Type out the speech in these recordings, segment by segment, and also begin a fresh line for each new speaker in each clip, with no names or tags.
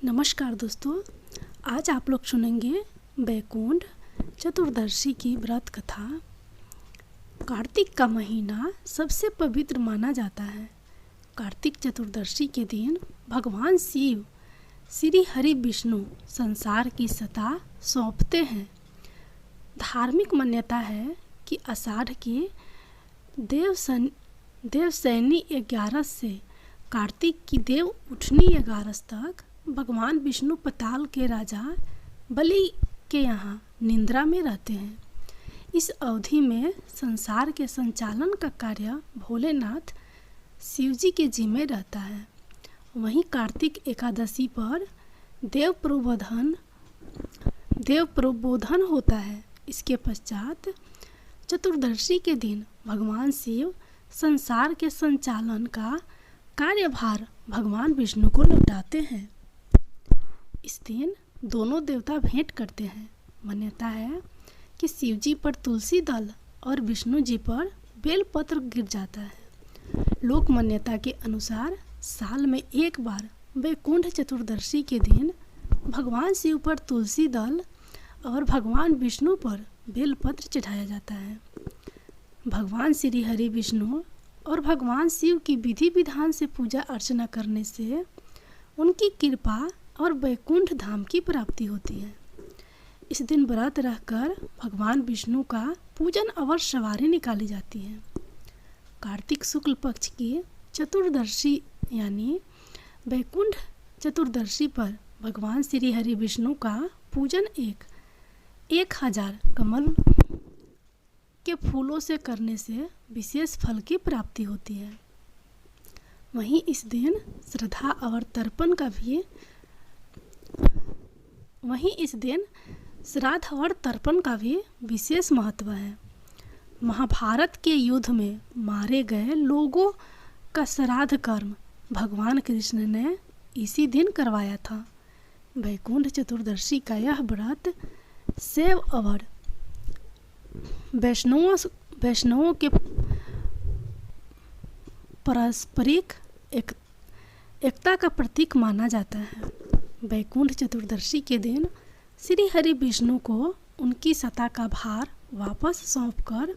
नमस्कार दोस्तों, आज आप लोग सुनेंगे बैकुंठ चतुर्दशी की व्रत कथा। कार्तिक का महीना सबसे पवित्र माना जाता है। कार्तिक चतुर्दशी के दिन भगवान शिव श्री हरि विष्णु संसार की सत्ता सौंपते हैं। धार्मिक मान्यता है कि आषाढ़ के देवशयनी 11 से कार्तिक की देव उठनी 11 तक भगवान विष्णु पाताल के राजा बलि के यहाँ निद्रा में रहते हैं। इस अवधि में संसार के संचालन का कार्य भोलेनाथ शिव जी के जिम्मे रहता है। वहीं कार्तिक एकादशी पर देव प्रबोधन होता है। इसके पश्चात चतुर्दशी के दिन भगवान शिव संसार के संचालन का कार्यभार भगवान विष्णु को लौटाते हैं। इस दिन दोनों देवता भेंट करते हैं। मान्यता है कि शिव जी पर तुलसी दल और विष्णु जी पर बेलपत्र गिर जाता है। लोक मान्यता के अनुसार साल में एक बार बैकुंठ चतुर्दशी के दिन भगवान शिव पर तुलसी दल और भगवान विष्णु पर बेलपत्र चढ़ाया जाता है। भगवान श्री हरि विष्णु और भगवान शिव की विधि विधान से पूजा अर्चना करने से उनकी कृपा और बैकुंठ धाम की प्राप्ति होती है। इस दिन व्रत रहकर भगवान विष्णु का पूजन अवश्य सवारी निकाली जाती है। कार्तिक शुक्ल पक्ष की चतुर्दशी यानी बैकुंठ चतुर्दशी पर भगवान श्री हरि विष्णु का पूजन 1000 कमल के फूलों से करने से विशेष फल की प्राप्ति होती है। वहीं इस दिन श्रद्धा और तर्पण का भी विशेष महत्व है। महाभारत के युद्ध में मारे गए लोगों का श्राद्ध कर्म भगवान कृष्ण ने इसी दिन करवाया था। बैकुंठ चतुर्दशी का यह व्रत शैव और वैष्णवों के पारस्परिक एकता का प्रतीक माना जाता है। बैकुंठ चतुर्दशी के दिन श्री हरि विष्णु को उनकी सत्ता का भार वापस सौंपकर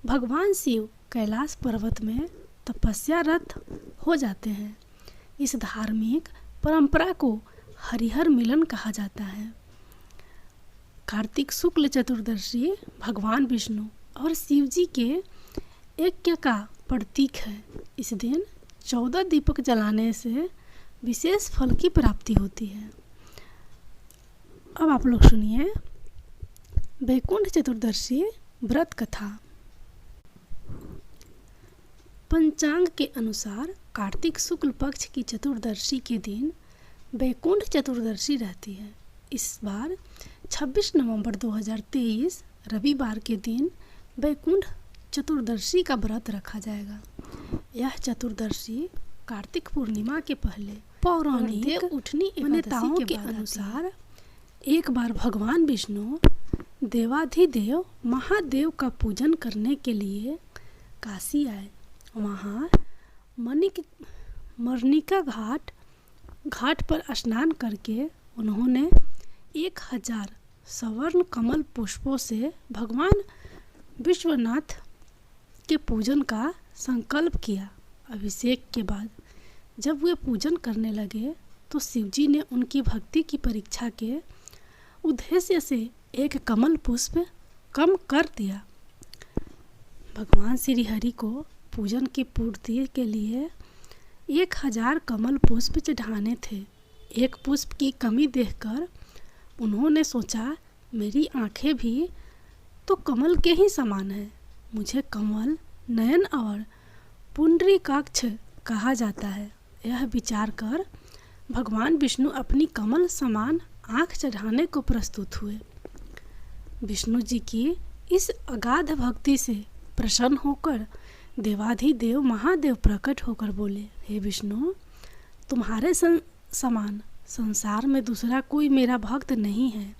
भगवान शिव कैलाश पर्वत में तपस्यारत हो जाते हैं। इस धार्मिक परंपरा को हरिहर मिलन कहा जाता है। कार्तिक शुक्ल चतुर्दशी भगवान विष्णु और शिव जी के ऐक्य का प्रतीक है। इस दिन 14 दीपक जलाने से विशेष फल की प्राप्ति होती है। अब आप लोग सुनिए बैकुंठ चतुर्दशी व्रत कथा। पंचांग के अनुसार कार्तिक शुक्ल पक्ष की चतुर्दशी के दिन बैकुंठ चतुर्दशी रहती है। इस बार 26 नवंबर 2023 रविवार के दिन बैकुंठ चतुर्दशी का व्रत रखा जाएगा। यह चतुर्दशी कार्तिक पूर्णिमा के पहले पौराणिक उठनी मान्यताओं के अनुसार एक बार भगवान विष्णु देवाधिदेव महादेव का पूजन करने के लिए काशी आए। वहाँ मणिका घाट पर स्नान करके उन्होंने 1000 स्वर्ण कमल पुष्पों से भगवान विश्वनाथ के पूजन का संकल्प किया। अभिषेक के बाद जब वे पूजन करने लगे तो शिवजी ने उनकी भक्ति की परीक्षा के उद्देश्य से एक कमल पुष्प कम कर दिया। भगवान श्री हरि को पूजन की पूर्ति के लिए 1000 कमल पुष्प चढ़ाने थे। एक पुष्प की कमी देखकर उन्होंने सोचा, मेरी आंखें भी तो कमल के ही समान है, मुझे कमल नयन और पुंडरीकाक्ष कहा जाता है। यह विचार कर भगवान विष्णु अपनी कमल समान आँख चढ़ाने को प्रस्तुत हुए। विष्णु जी की इस अगाध भक्ति से प्रसन्न होकर देवाधिदेव महादेव प्रकट होकर बोले, हे विष्णु, तुम्हारे समान संसार में दूसरा कोई मेरा भक्त नहीं है।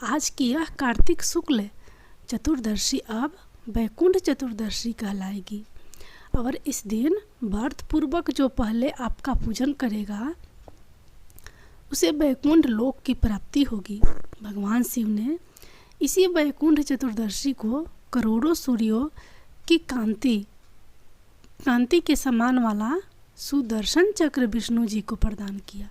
आज की यह कार्तिक शुक्ल चतुर्दशी अब बैकुंठ चतुर्दशी कहलाएगी और इस दिन व्रत पूर्वक जो पहले आपका पूजन करेगा उसे वैकुंठ लोक की प्राप्ति होगी। भगवान शिव ने इसी वैकुंठ चतुर्दशी को करोड़ों सूर्यों की कांति के समान वाला सुदर्शन चक्र विष्णु जी को प्रदान किया।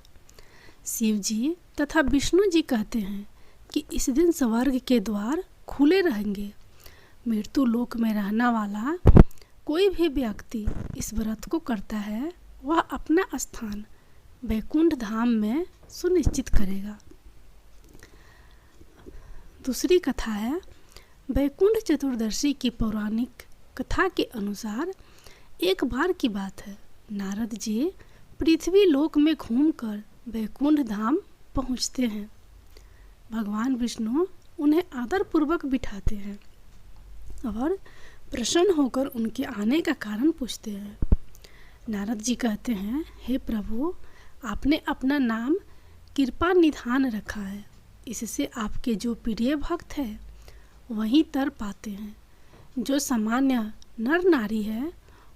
शिव जी तथा विष्णु जी कहते हैं कि इस दिन स्वर्ग के द्वार खुले रहेंगे। मृत्यु लोक में रहने वाला कोई भी व्यक्ति इस व्रत को करता है, वह अपना स्थान वैकुंठ धाम में सुनिश्चित करेगा। दूसरी कथा है, वैकुंठ चतुर्दशी की पौराणिक कथा के अनुसार एक बार की बात है, नारद जी पृथ्वी लोक में घूमकर वैकुंठ धाम पहुँचते हैं। भगवान विष्णु उन्हें आदरपूर्वक बिठाते हैं और प्रसन्न होकर उनके आने का कारण पूछते हैं। नारद जी कहते हैं, हे प्रभु, आपने अपना नाम कृपा निधान रखा है, इससे आपके जो प्रिय भक्त हैं वहीं तर पाते हैं। जो सामान्य नर नारी है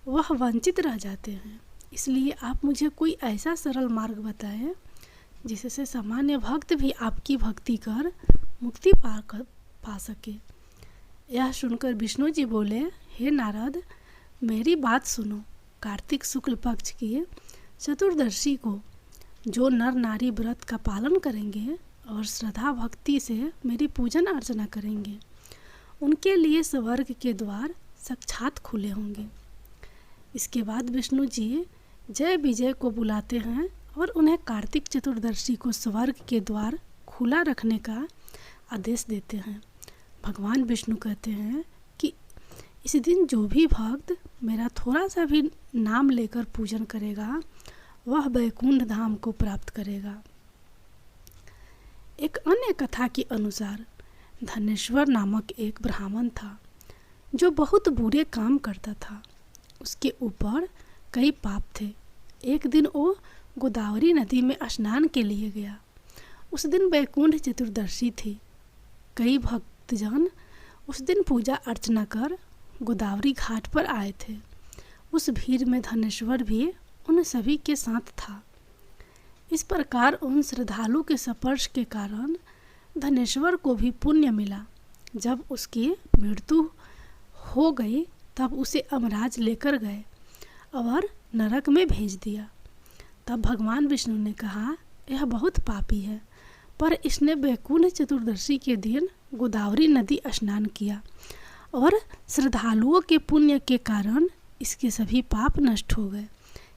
वह वंचित रह जाते हैं, इसलिए आप मुझे कोई ऐसा सरल मार्ग बताएं जिससे सामान्य भक्त भी आपकी भक्ति कर मुक्ति पा सके। यह सुनकर विष्णु जी बोले, हे नारद, मेरी बात सुनो। कार्तिक शुक्ल पक्ष की चतुर्दशी को जो नर नारी व्रत का पालन करेंगे और श्रद्धा भक्ति से मेरी पूजन अर्चना करेंगे, उनके लिए स्वर्ग के द्वार साक्षात खुले होंगे। इसके बाद विष्णु जी जय विजय को बुलाते हैं और उन्हें कार्तिक चतुर्दशी को स्वर्ग के द्वार खुला रखने का आदेश देते हैं। भगवान विष्णु कहते हैं कि इस दिन जो भी भक्त मेरा थोड़ा सा भी नाम लेकर पूजन करेगा वह वैकुंठ धाम को प्राप्त करेगा। एक अन्य कथा के अनुसार धनेश्वर नामक एक ब्राह्मण था जो बहुत बुरे काम करता था। उसके ऊपर कई पाप थे। एक दिन वो गोदावरी नदी में स्नान के लिए गया। उस दिन वैकुंठ चतुर्दशी थी। कई भक्तजन उस दिन पूजा अर्चना कर गोदावरी घाट पर आए थे। उस भीड़ में धनेश्वर भी उन सभी के साथ था। इस प्रकार उन श्रद्धालु के स्पर्श के कारण धनेश्वर को भी पुण्य मिला। जब उसकी मृत्यु हो गई तब उसे यमराज लेकर गए और नरक में भेज दिया। तब भगवान विष्णु ने कहा, यह बहुत पापी है, पर इसने वैकुंठ चतुर्दशी के दिन गोदावरी नदी स्नान किया और श्रद्धालुओं के पुण्य के कारण इसके सभी पाप नष्ट हो गए,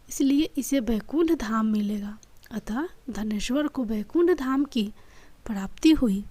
इसलिए इसे वैकुंठ धाम मिलेगा। अतः धनेश्वर को वैकुंठ धाम की प्राप्ति हुई।